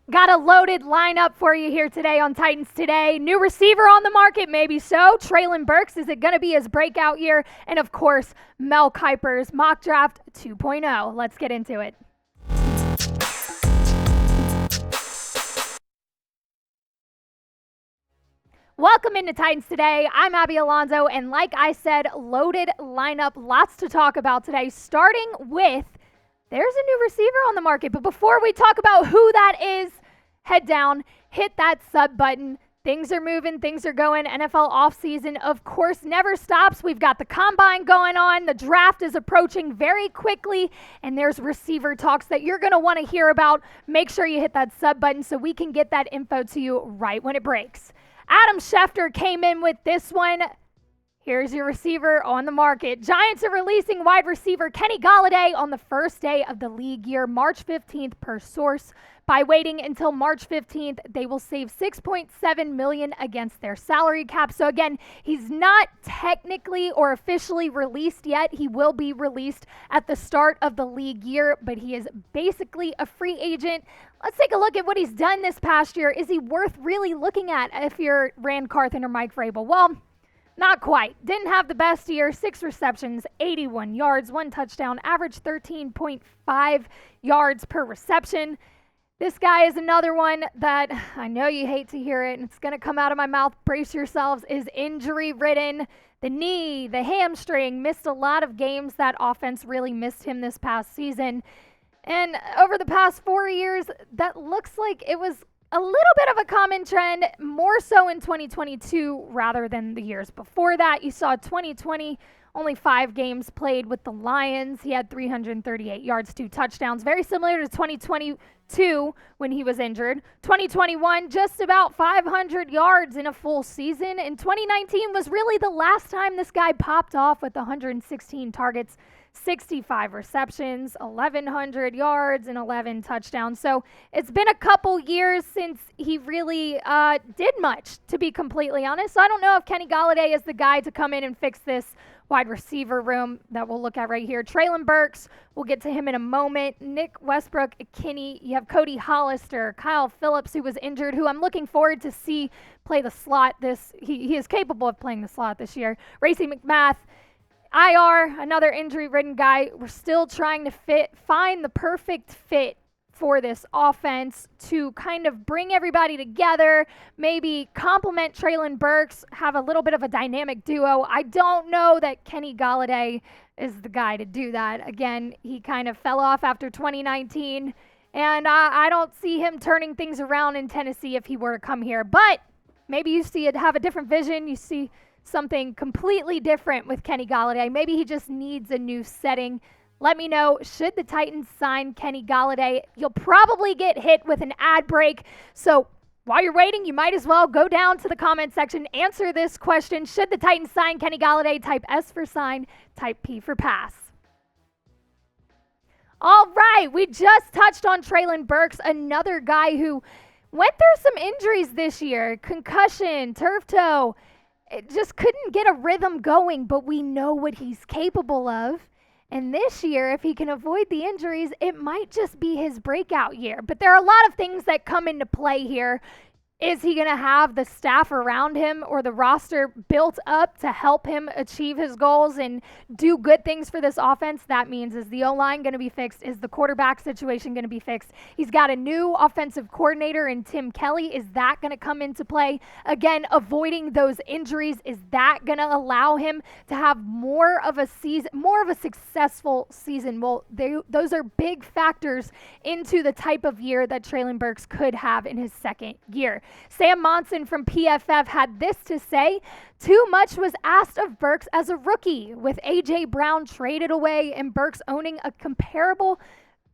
Got a loaded lineup for you here today on Titans Today. New receiver on the market, maybe so. Treylon Burks, is it going to be his breakout year? And of course, Mel Kiper's mock draft 2.0. Let's get into it. Welcome into Titans Today. I'm Abby Alonso, and like I said, loaded lineup, lots to talk about today, starting with there's a new receiver on the market. But before we talk about who that is, head down, hit that sub button. Things are moving, things are going. NFL offseason, of course, never stops. We've got the combine going on. The draft is approaching very quickly, and there's receiver talks that you're going to want to hear about. Make sure you hit that sub button so we can get that info to you right when it breaks. Adam Schefter came in with this one. Here's your receiver on the market. Giants are releasing wide receiver Kenny Golladay on the first day of the league year, March 15th per source. By waiting until March 15th, they will save $6.7 million against their salary cap. So again, he's not technically or officially released yet. He will be released at the start of the league year, but he is basically a free agent. Let's take a look at what he's done this past year. Is he worth really looking at if you're Rand Carthen or Mike Vrabel? Well, not quite. Didn't have the best year. 6 receptions, 81 yards, 1 touchdown, average 13.5 yards per reception. This guy is another one that I know you hate to hear it, and it's going to come out of my mouth. Brace yourselves, is injury-ridden. The knee, the hamstring, missed a lot of games. That offense really missed him this past season. And over the past 4 years, that looks like it was a little bit of a common trend, more so in 2022 rather than the years before that. You saw 2020, only 5 games played with the Lions. He had 338 yards, 2 touchdowns, very similar to 2022 when he was injured. 2021, just about 500 yards in a full season. And 2019 was really the last time this guy popped off with 116 targets, 65 receptions, 1,100 yards, and 11 touchdowns. So it's been a couple years since he really did much, to be completely honest. So I don't know if Kenny Golladay is the guy to come in and fix this wide receiver room that we'll look at right here. Treylon Burks, we'll get to him in a moment. Nick Westbrook, Kinney, you have Cody Hollister, Kyle Phillips, who was injured, who I'm looking forward to see play the slot this. He is capable of playing the slot this year. Racey McMath, IR, another injury-ridden guy. We're still trying to find the perfect fit for this offense to kind of bring everybody together, maybe complement Treylon Burks, have a little bit of a dynamic duo. I don't know that Kenny Golladay is the guy to do that. Again, he kind of fell off after 2019, and I don't see him turning things around in Tennessee if he were to come here. But maybe you see it, have a different vision. You see something completely different with Kenny Golladay. Maybe he just needs a new setting. Let me know, should the Titans sign Kenny Golladay? You'll probably get hit with an ad break. So while you're waiting, you might as well go down to the comment section, answer this question. Should the Titans sign Kenny Golladay? Type S for sign, type P for pass. All right, we just touched on Treylon Burks, another guy who went through some injuries this year. Concussion, turf toe. It just couldn't get a rhythm going, but we know what he's capable of. And this year, if he can avoid the injuries, it might just be his breakout year. But there are a lot of things that come into play here. Is he going to have the staff around him or the roster built up to help him achieve his goals and do good things for this offense? That means, is the O-line going to be fixed? Is the quarterback situation going to be fixed? He's got a new offensive coordinator in Tim Kelly. Is that going to come into play? Again, avoiding those injuries, is that going to allow him to have more of a season, more of a successful season? Well, those are big factors into the type of year that Treylon Burks could have in his second year. Sam Monson from PFF had this to say: too much was asked of Burks as a rookie, with A.J. Brown traded away and Burks owning a comparable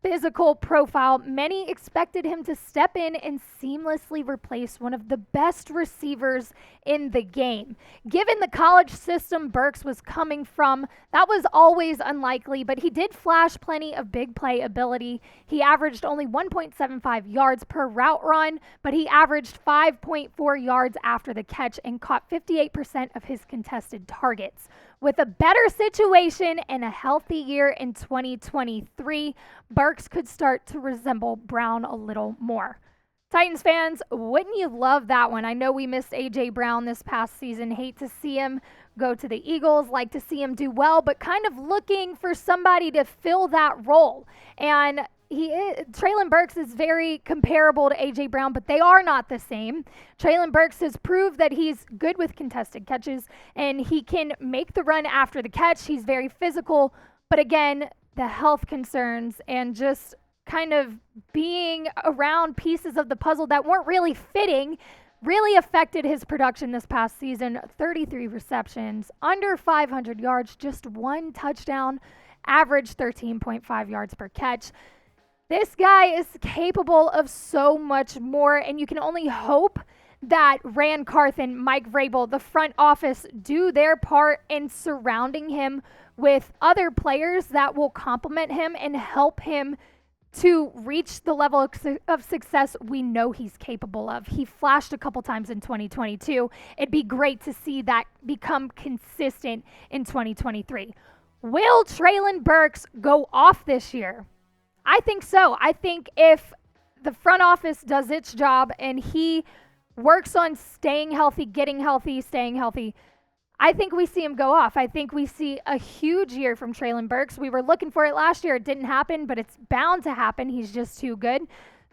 physical profile. Many expected him to step in and seamlessly replace one of the best receivers in the game. Given the college system Burks was coming from, that was always unlikely, but he did flash plenty of big play ability. He averaged only 1.75 yards per route run, but he averaged 5.4 yards after the catch and caught 58% of his contested targets. With a better situation and a healthy year in 2023, Burks could start to resemble Brown a little more. Titans fans, wouldn't you love that one? I know we missed A.J. Brown this past season. Hate to see him go to the Eagles, like to see him do well, but kind of looking for somebody to fill that role. And Treylon Burks is very comparable to A.J. Brown, but they are not the same. Treylon Burks has proved that he's good with contested catches, and he can make the run after the catch. He's very physical, but again, the health concerns and just kind of being around pieces of the puzzle that weren't really fitting really affected his production this past season. 33 receptions, under 500 yards, just one touchdown, average 13.5 yards per catch. This guy is capable of so much more, and you can only hope that Ran Carthen, Mike Vrabel, the front office do their part in surrounding him with other players that will complement him and help him to reach the level of success we know he's capable of. He flashed a couple times in 2022. It'd be great to see that become consistent in 2023. Will Treylon Burks go off this year? I think so. I think if the front office does its job and he works on staying healthy, getting healthy, staying healthy, I think we see him go off. I think we see a huge year from Treylon Burks. We were looking for it last year. It didn't happen, but it's bound to happen. He's just too good.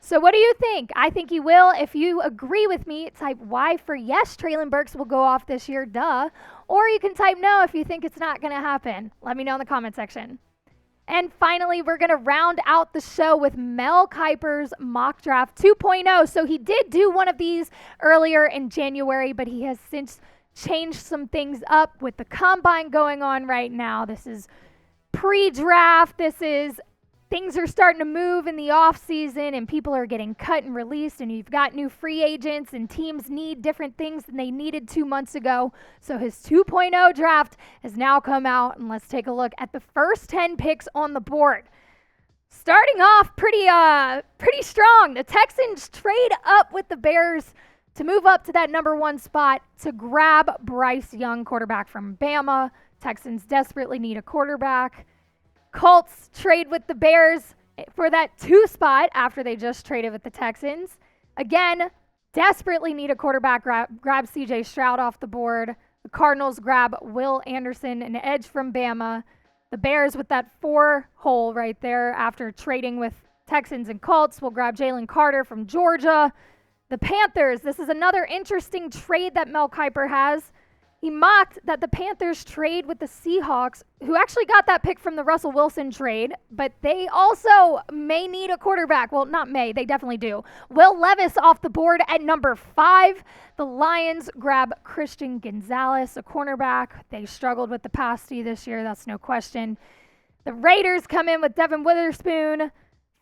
So what do you think? I think he will. If you agree with me, type Y for yes, Treylon Burks will go off this year, duh. Or you can type no if you think it's not going to happen. Let me know in the comment section. And finally, we're going to round out the show with Mel Kiper's mock draft 2.0. So he did do one of these earlier in January, but he has since changed some things up with the combine going on right now. This is pre-draft. Things are starting to move in the off season and people are getting cut and released, and you've got new free agents and teams need different things than they needed 2 months ago. So his 2.0 draft has now come out, and let's take a look at the first 10 picks on the board. Starting off pretty strong. The Texans trade up with the Bears to move up to that number 1 spot to grab Bryce Young, quarterback from Bama. Texans desperately need a quarterback. Colts trade with the Bears for that 2 spot after they just traded with the Texans. Again, desperately need a quarterback, grab C.J. Stroud off the board. The Cardinals grab Will Anderson, an edge from Bama. The Bears with that 4 hole right there after trading with Texans and Colts will grab Jalen Carter from Georgia. The Panthers, this is another interesting trade that Mel Kiper has. He mocked that the Panthers trade with the Seahawks, who actually got that pick from the Russell Wilson trade, but they also may need a quarterback. Well, not may, they definitely do. Will Levis off the board at number 5. The Lions grab Christian Gonzalez, a cornerback. They struggled with the pass D this year, that's no question. The Raiders come in with Devin Witherspoon.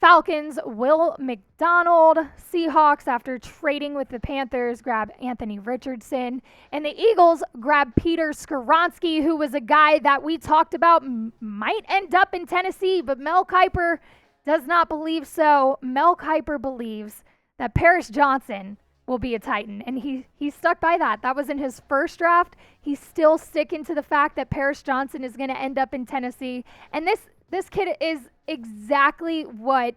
Falcons, Will McDonald. Seahawks, after trading with the Panthers, grab Anthony Richardson. And the Eagles grab Peter Skoronski, who was a guy that we talked about might end up in Tennessee, but Mel Kiper does not believe so. Mel Kiper believes that Paris Johnson will be a Titan, and he stuck by that. That was in his first draft. He's still sticking to the fact that Paris Johnson is going to end up in Tennessee. And this kid is exactly what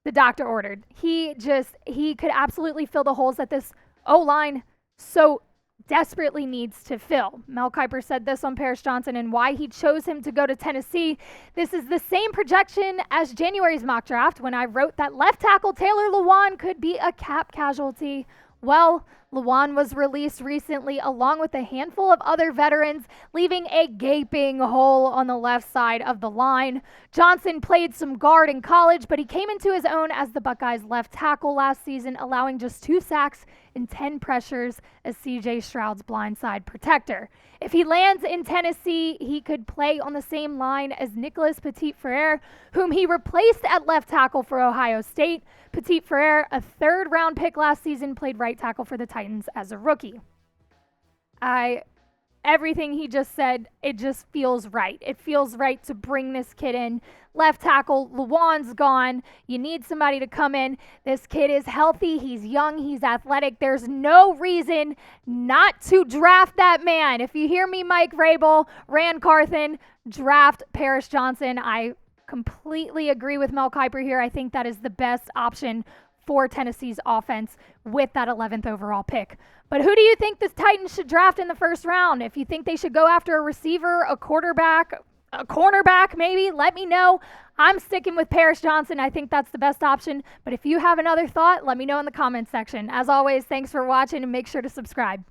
the doctor ordered. He could absolutely fill the holes that this O-line so desperately needs to fill. Mel Kiper said this on Paris Johnson and why he chose him to go to Tennessee. This is the same projection as January's mock draft when I wrote that left tackle Taylor Lewan could be a cap casualty. Well, Lewan was released recently along with a handful of other veterans, leaving a gaping hole on the left side of the line. Johnson played some guard in college, but he came into his own as the Buckeyes' left tackle last season, allowing just 2 sacks and 10 pressures as C.J. Stroud's blindside protector. If he lands in Tennessee, he could play on the same line as Nicholas Petit-Frere, whom he replaced at left tackle for Ohio State. Petit-Frere, a 3rd-round pick last season, played right tackle for the Titans as a rookie. Everything he just said, it just feels right. It feels right to bring this kid in. Left tackle, Lewan's gone. You need somebody to come in. This kid is healthy. He's young. He's athletic. There's no reason not to draft that man. If you hear me, Mike Vrabel, Ran Carthen, draft Paris Johnson. I completely agree with Mel Kiper here. I think that is the best option for Tennessee's offense with that 11th overall pick. But who do you think the Titans should draft in the first round? If you think they should go after a receiver, a quarterback, a cornerback maybe, let me know. I'm sticking with Paris Johnson. I think that's the best option. But if you have another thought, let me know in the comments section. As always, thanks for watching and make sure to subscribe.